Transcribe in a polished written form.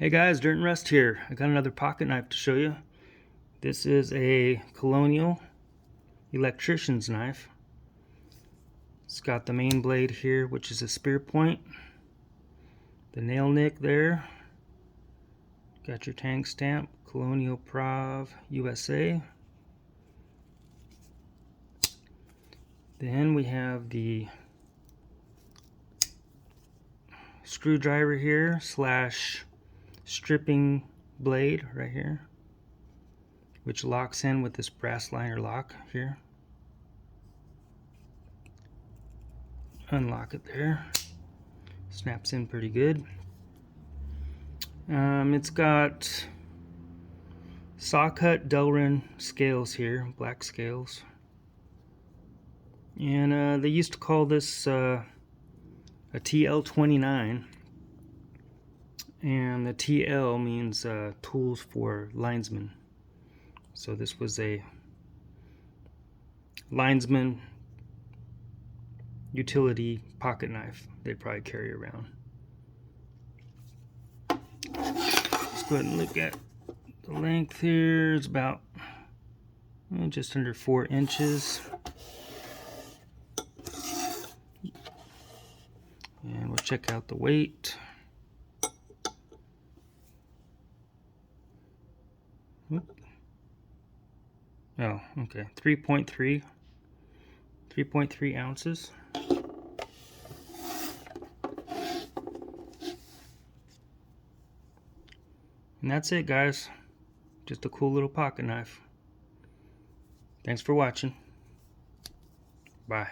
Hey guys, Dirt and Rust here. I got another pocket knife to show you. This is a Colonial Electricians knife. It's got the main blade here, which is a spear point. The nail nick there. Got your Tang stamp, Colonial Prov USA. Then we have the screwdriver here slash stripping blade right here, which locks in with this brass liner lock here. Unlock it there. Snaps in pretty good. It's got saw cut Delrin scales here, black scales. And they used to call this a TL-29. And the TL means tools for linesman. So this was a linesman utility pocket knife they'd probably carry around. Let's go ahead and look at the length here. It's about just under 4 inches. And we'll check out the weight. Oh, okay, 3.3 ounces. And that's it, guys. Just a cool little pocket knife. Thanks for watching. Bye.